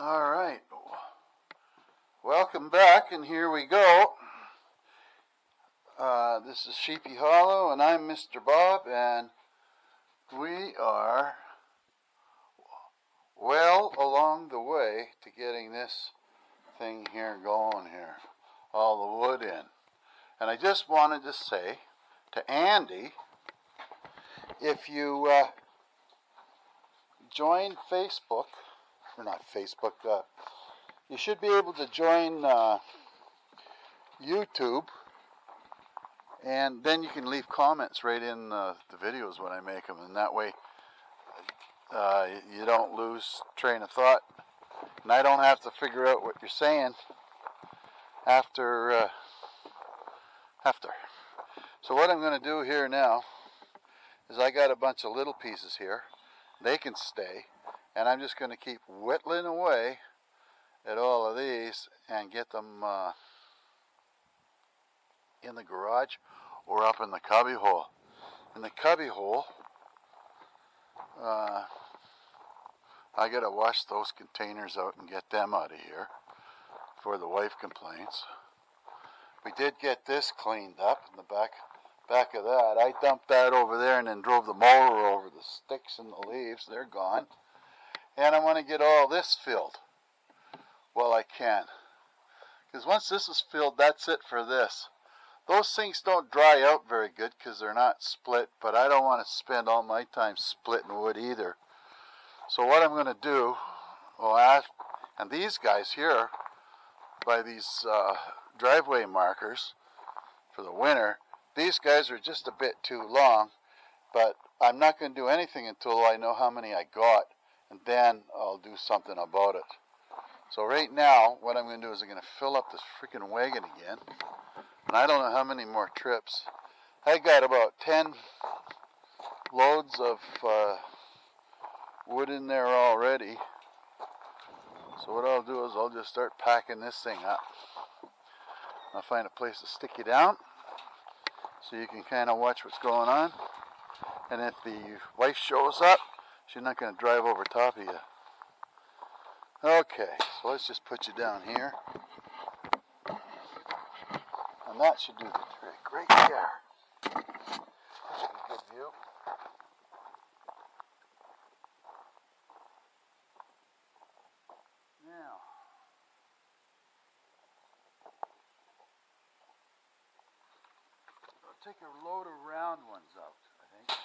All right, welcome back, and here we go. This is Sheepy Hollow, and I'm Mr. Bob, and we are well along the way to getting this thing here going here, all the wood in. And I just wanted to say to Andy, if you join Facebook, or not Facebook, you should be able to join YouTube, and then you can leave comments right in the videos when I make them, and that way you don't lose train of thought, and I don't have to figure out what you're saying after. So what I'm going to do here now is I got a bunch of little pieces here. They can stay, and I'm just going to keep whittling away at all of these and get them in the garage or up in the cubby hole. In the cubby hole, I got to wash those containers out and get them out of here before the wife complains. We did get this cleaned up in the back of that. I dumped that over there and then drove the mower over the sticks and the leaves. They're gone. And I want to get all this filled while I can. Because once this is filled, that's it for this. Those things don't dry out very good because they're not split, but I don't want to spend all my time splitting wood either. So what I'm going to do, and these guys here, by these driveway markers for the winter, these guys are just a bit too long, but I'm not going to do anything until I know how many I got, and then I'll do something about it. So right now, what I'm going to do is I'm going to fill up this freaking wagon again, and I don't know how many more trips. I got about 10 loads of wood in there already. So what I'll do is I'll just start packing this thing up. I'll find a place to stick you down so you can kind of watch what's going on. And if the wife shows up, she's not going to drive over top of you. Okay, so let's just put you down here. And that should do the trick right there. That should be a good view. Now, I'll take a load of round ones out, I think.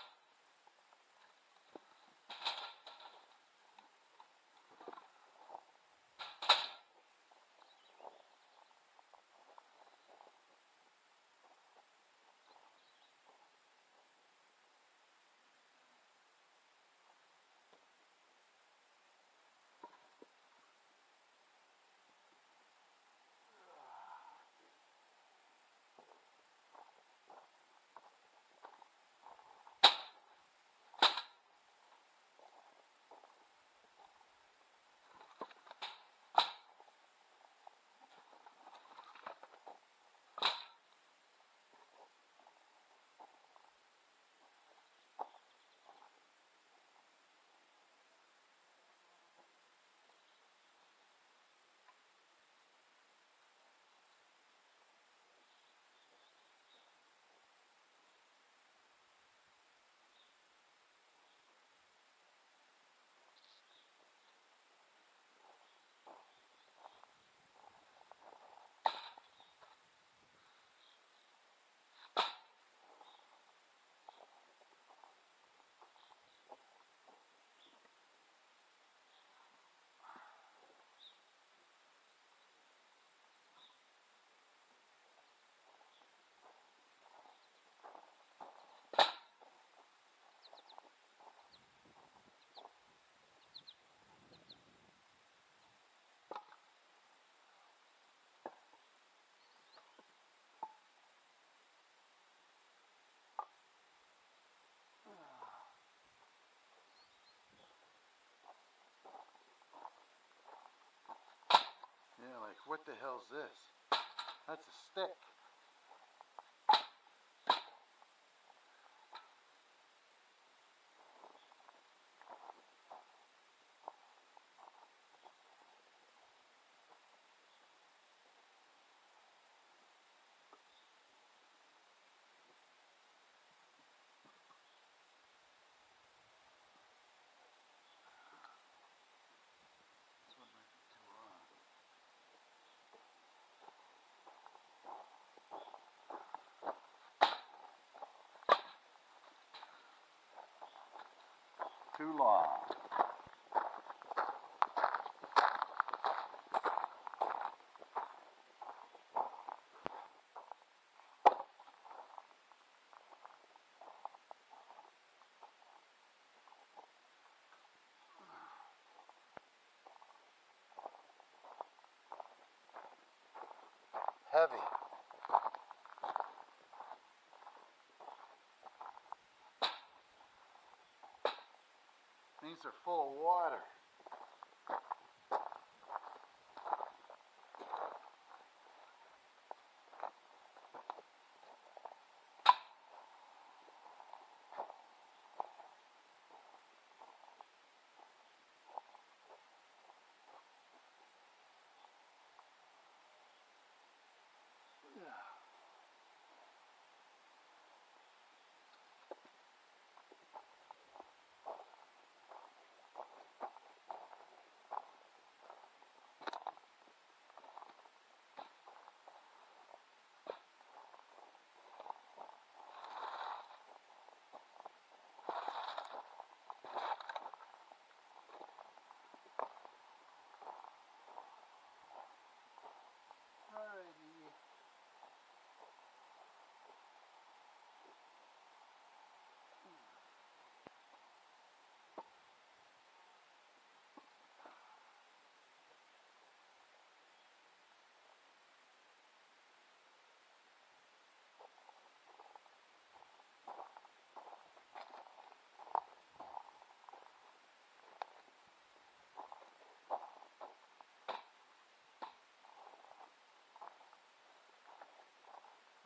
Yeah, like, what the hell's this? That's a stick. too long. Heavy. These are full of water.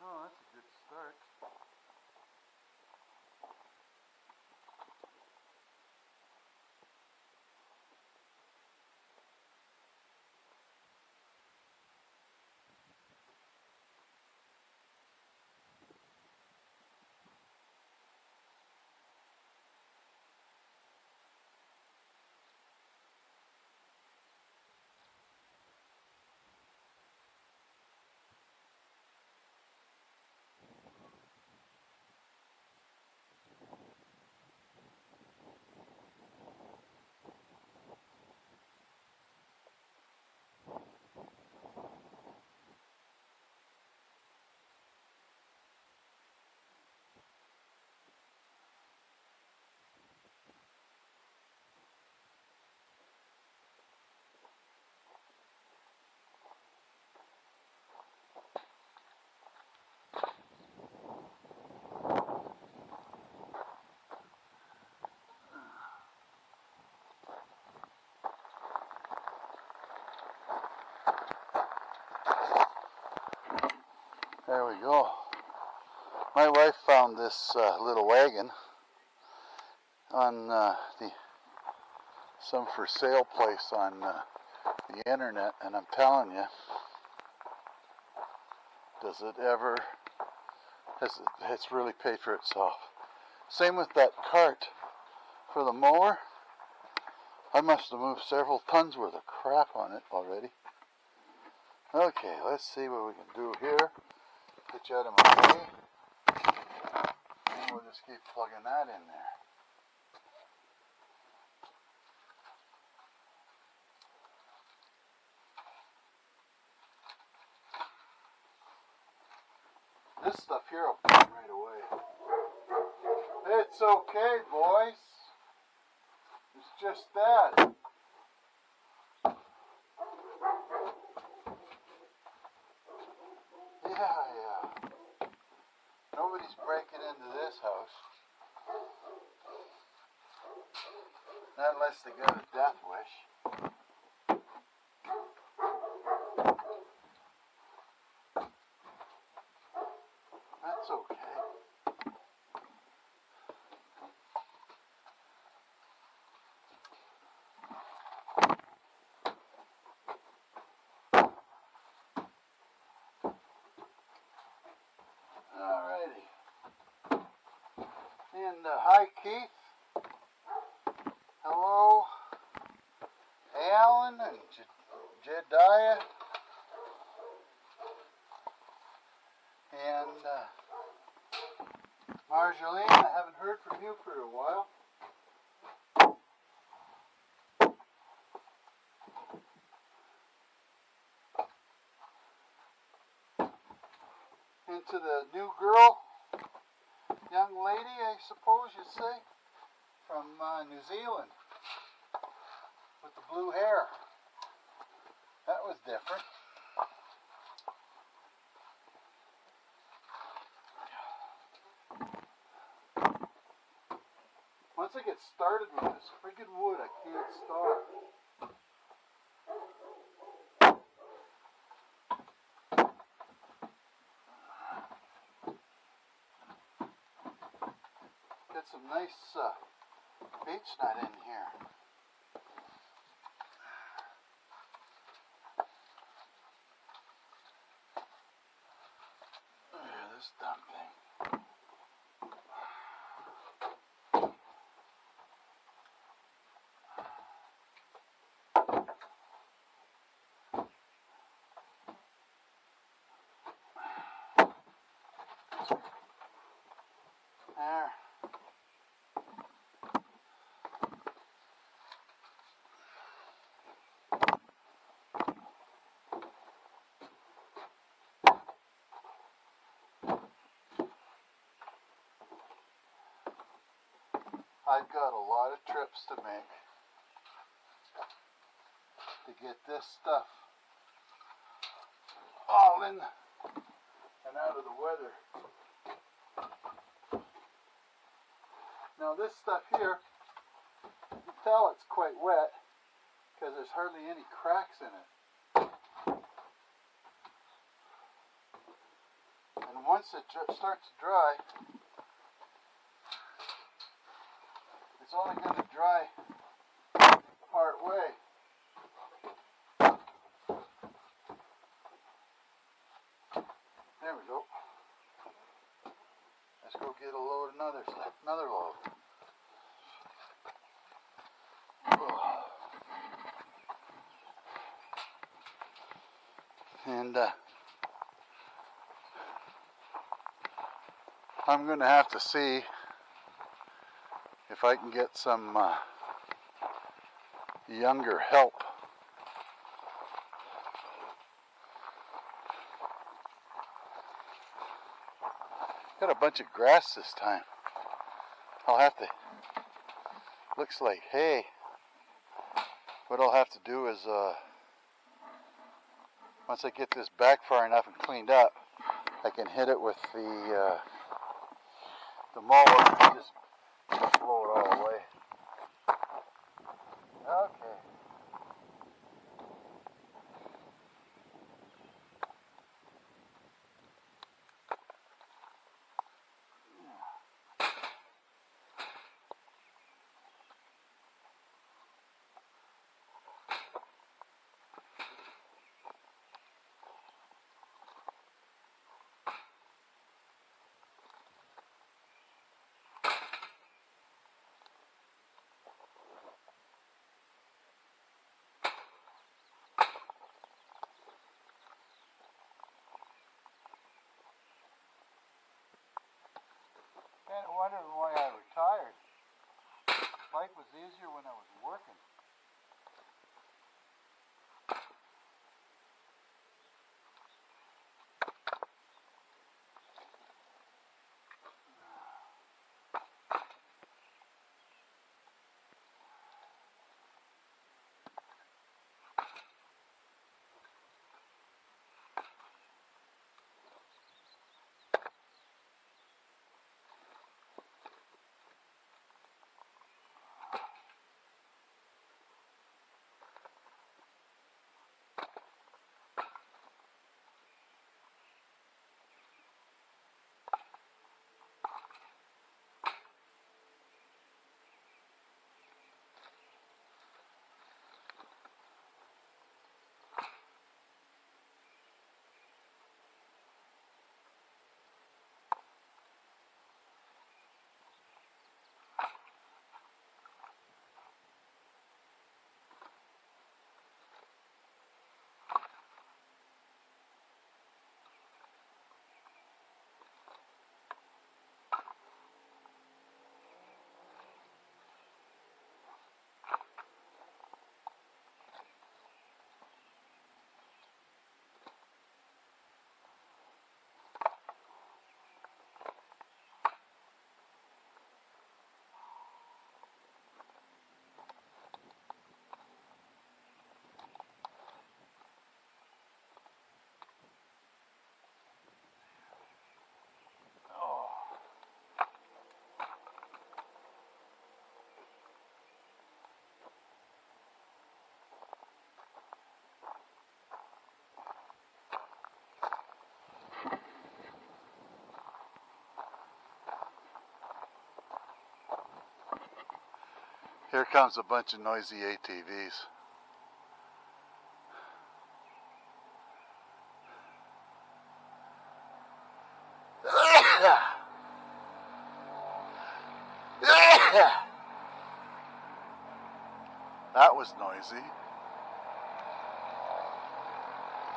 Oh, that's a good start. There we go. My wife found this little wagon on some for sale place on the internet, and I'm telling you, it's really paid for itself. Same with that cart for the mower. I must have moved several tons worth of crap on it already. Okay, let's see what we can do here. Get you out of my way. And we'll just keep plugging that in there. This stuff here will burn right away. It's okay, boys. It's just that. Yeah. Nobody's breaking into this house. Not unless they got a death wish. That's okay. Alrighty. And hi, Keith. Hello, Alan and Jedediah. And Marjolaine, I haven't heard from you for a while. into the new girl, young lady, I suppose you'd say, from New Zealand with the blue hair. That was different. Once I get started with this friggin' wood, I can't stop. Got some nice beech nut in here. Look at this dumb thing. There. I've got a lot of trips to make to get this stuff all in and out of the weather. Now this stuff here, you can tell it's quite wet because there's hardly any cracks in it. And once it starts to dry, it's only going to dry part way. There we go. Let's go get a load, another load. And I'm going to have to see if I can get some younger help. Got a bunch of grass this time. I'll have to, looks like hay. What I'll have to do is, once I get this back far enough and cleaned up, I can hit it with the mower and just blow it all away. Okay. Kind of wondering why I retired. Life was easier when I was working. Here comes a bunch of noisy ATVs. That was noisy.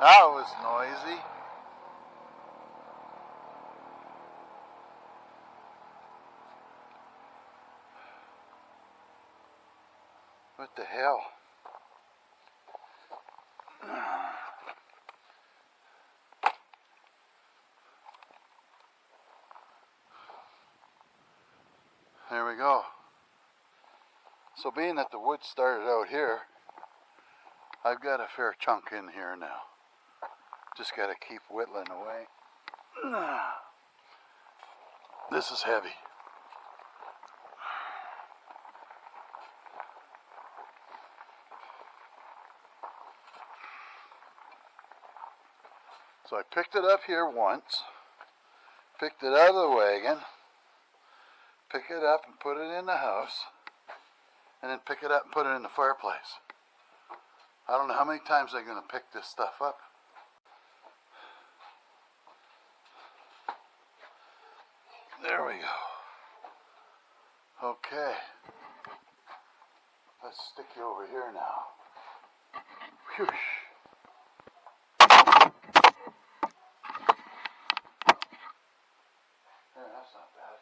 That was noisy. What the hell? There we go. So being that the wood started out here, I've got a fair chunk in here now. Just got to keep whittling away. This is heavy. So I picked it up here once, picked it out of the wagon, pick it up and put it in the house, and then pick it up and put it in the fireplace. I don't know how many times I'm going to pick this stuff up. There we go. Okay. Let's stick you over here now. Whew. Yeah, that's not bad.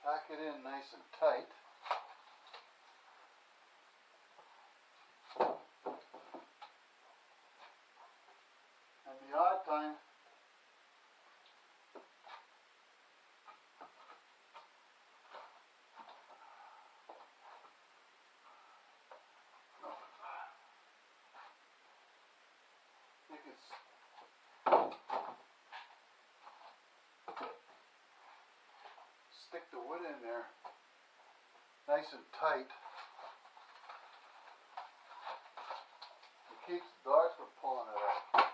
Pack it in nice and tight. And the odd time, you can stick the wood in there nice and tight. It keeps the dogs from pulling it out.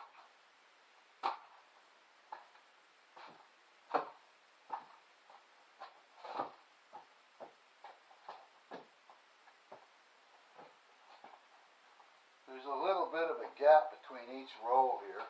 There's a little bit of a gap between each row here.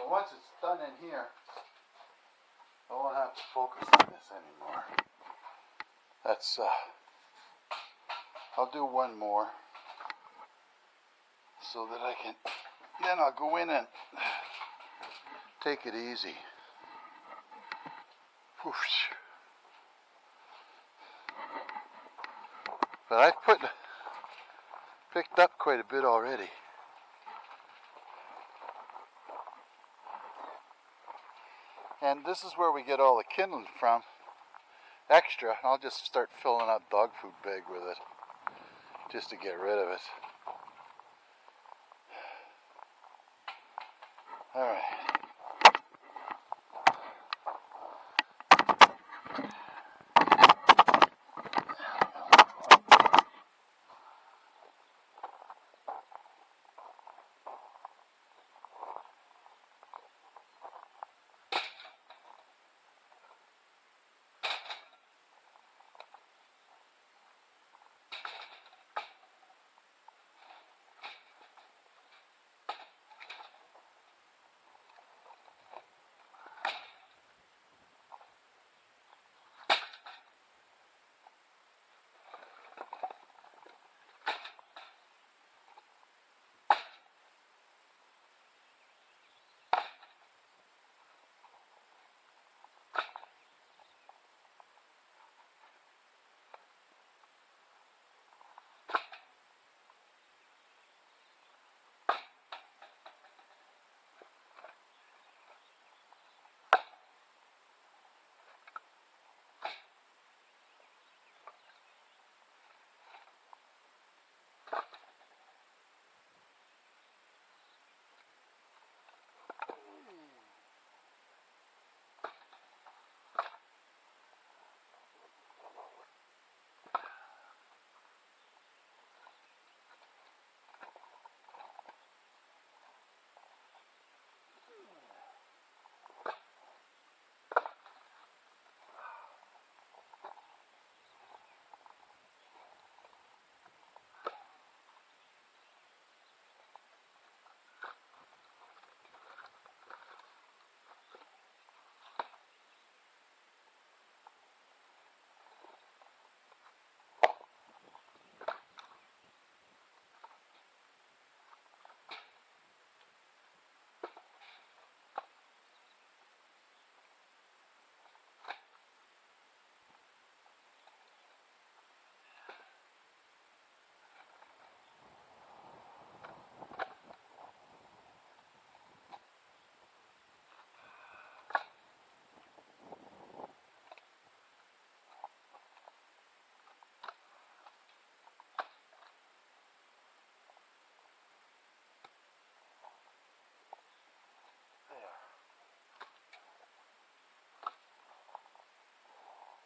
But once it's done in here, I won't have to focus on this anymore. That's, I'll do one more so that I can, then I'll go in and take it easy. Whoosh. But I've picked up quite a bit already. And this is where we get all the kindling from. Extra, I'll just start filling up dog food bag with it, just to get rid of it. Alright.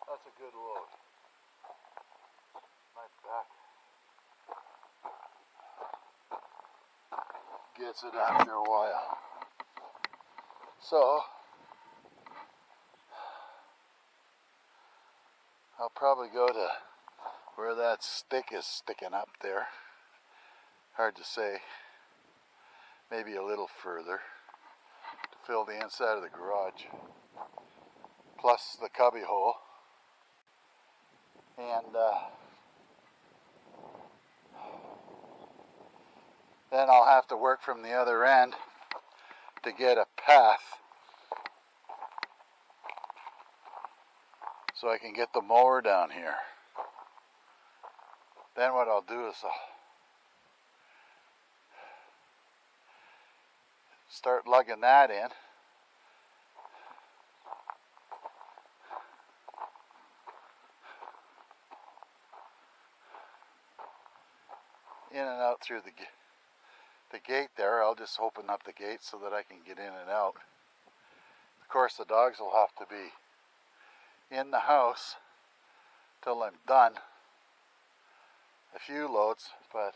That's a good load. My back gets it after a while. So, I'll probably go to where that stick is sticking up there. Hard to say. Maybe a little further to fill the inside of the garage. Plus the cubby hole. And then I'll have to work from the other end to get a path so I can get the mower down here. Then what I'll do is I'll start lugging that in. In and out through the gate there. I'll just open up the gate so that I can get in and out. Of course, the dogs will have to be in the house till I'm done. A few loads, but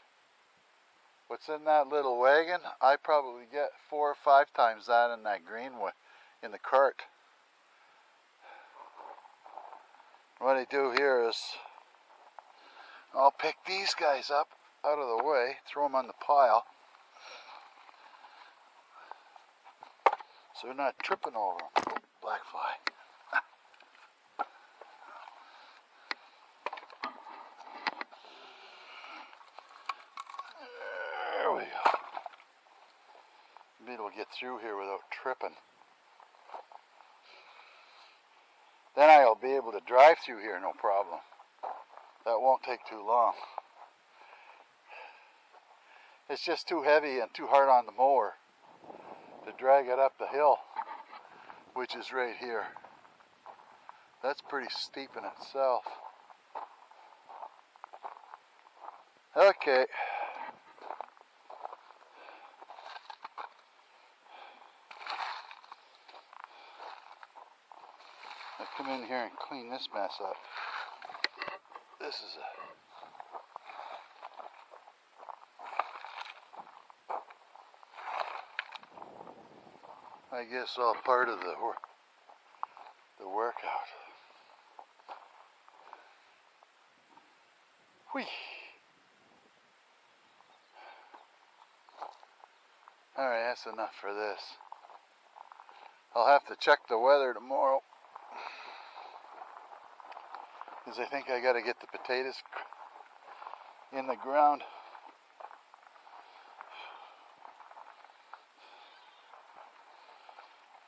what's in that little wagon, I probably get 4 or 5 times that in that green one in the cart. What I do here is I'll pick these guys up out of the way, throw them on the pile, so they're not tripping over them. Oh, black fly. There we go. Maybe it'll get through here without tripping. Then I'll be able to drive through here, no problem. That won't take too long. It's just too heavy and too hard on the mower to drag it up the hill, which is right here. That's pretty steep in itself. Okay. I come in here and clean this mess up. This is I guess all part of the workout. Whee! Alright, that's enough for this. I'll have to check the weather tomorrow, because I think I gotta get the potatoes in the ground.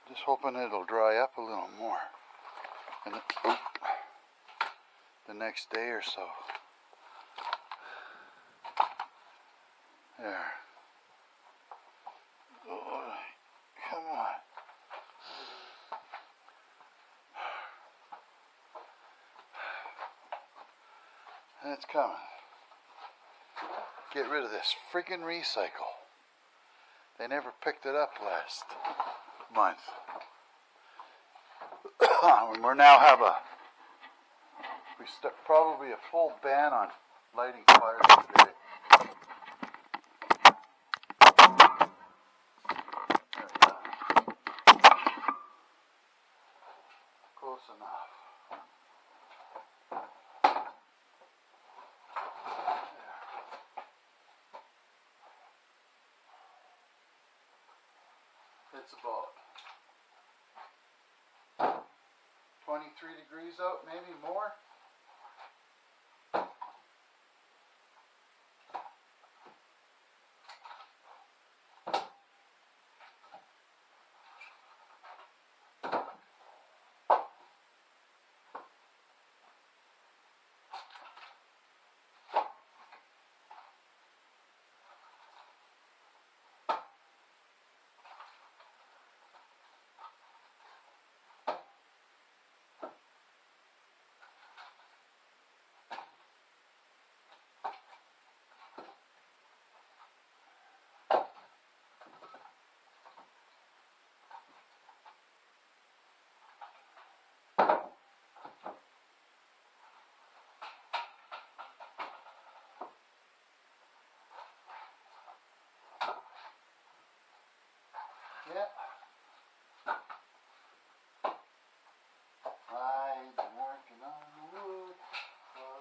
Just hoping it'll dry up a little more in the next day or so. There. Oh, come on. That's coming. Get rid of this freaking recycle. They never picked it up last month. We now have probably a full ban on lighting fires today. Close enough. It's about 23 degrees out, maybe more. Yeah. I've been working on the wood for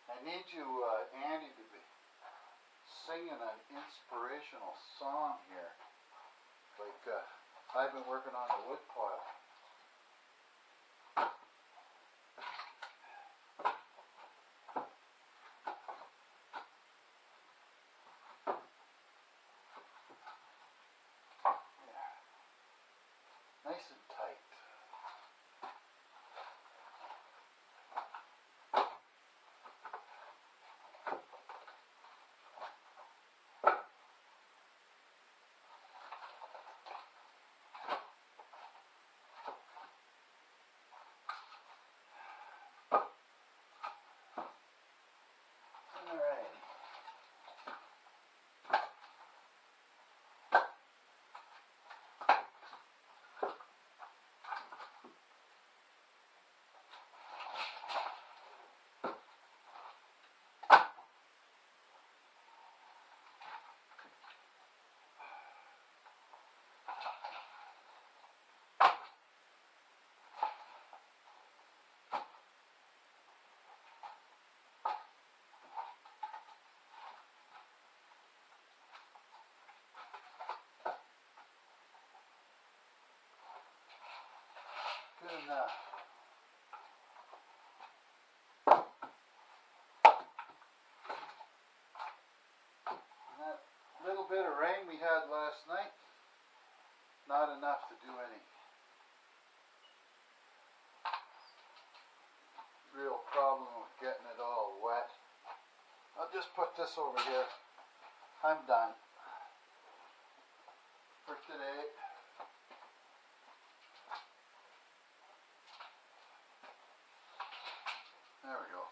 I need you, Andy, to be singing an inspirational song here. Like, I've been working on the woodpile. Nice and tight. we had last night, not enough to do any real problem with getting it all wet. I'll just put this over here. I'm done for today. There we go.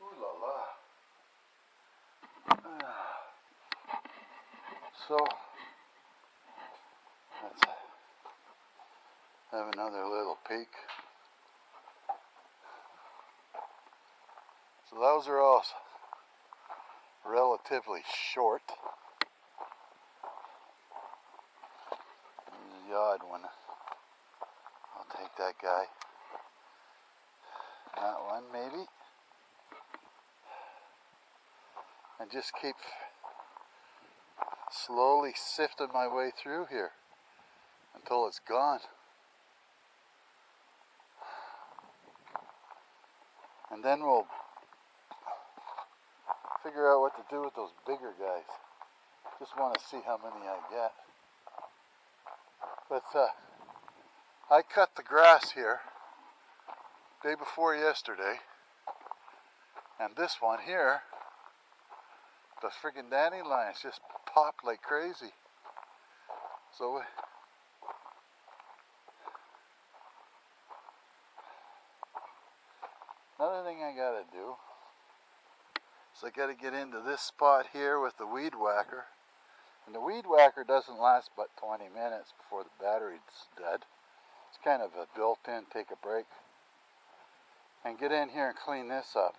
Ooh la la. So, let's have another little peek. So those are all relatively short. There's the odd one. I'll take that guy. That one maybe. And just keep slowly sifting my way through here until it's gone. And then we'll figure out what to do with those bigger guys. Just want to see how many I get. But I cut the grass here day before yesterday, and this one here, the friggin' dandelions just popped like crazy. So another thing I gotta do is I gotta get into this spot here with the weed whacker. And the weed whacker doesn't last but 20 minutes before the battery's dead. It's kind of a built-in take a break. And get in here and clean this up.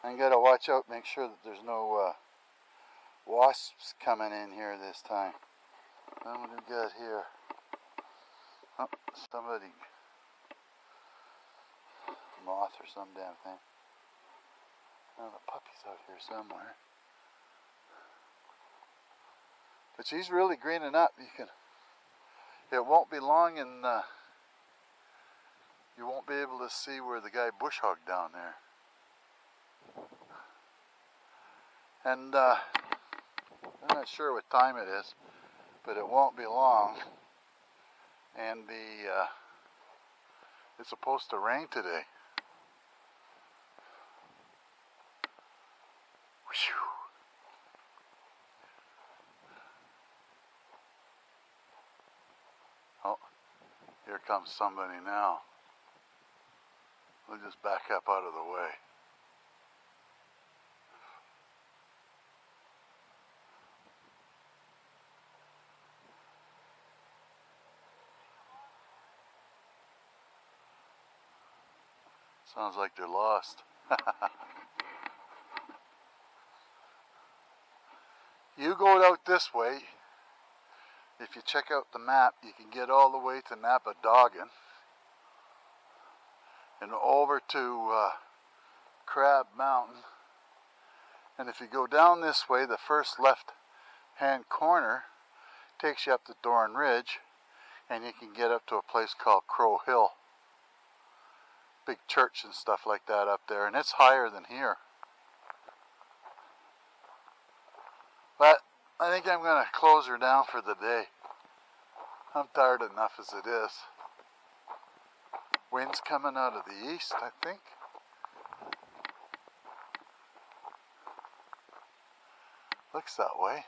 And gotta watch out, make sure that there's no wasps coming in here this time. Then what do we got here? Oh, somebody, moth or some damn thing. Oh, the puppy's out here somewhere. But she's really greening up. It won't be long and you won't be able to see where the guy bush hogged down there. And I'm not sure what time it is, but it won't be long. And it's supposed to rain today. Whew. Oh, here comes somebody now. We'll just back up out of the way. Sounds like they're lost. You go out this way. If you check out the map, you can get all the way to Napadoggin and over to Crab Mountain. And if you go down this way, the first left-hand corner takes you up to Dorn Ridge, and you can get up to a place called Crow Hill. Big church and stuff like that up there, and it's higher than here. But I think I'm going to close her down for the day. I'm tired enough as it is. Wind's coming out of the east, I think. Looks that way.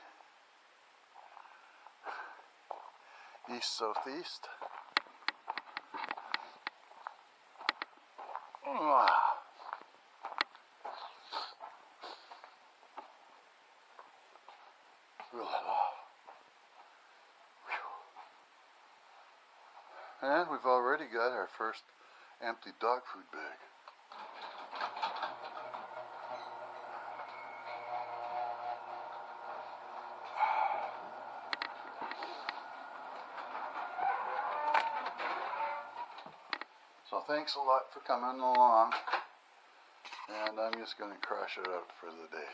East-southeast. And we've already got our first empty dog food bag. So thanks a lot for coming along, and I'm just going to crash it out for the day.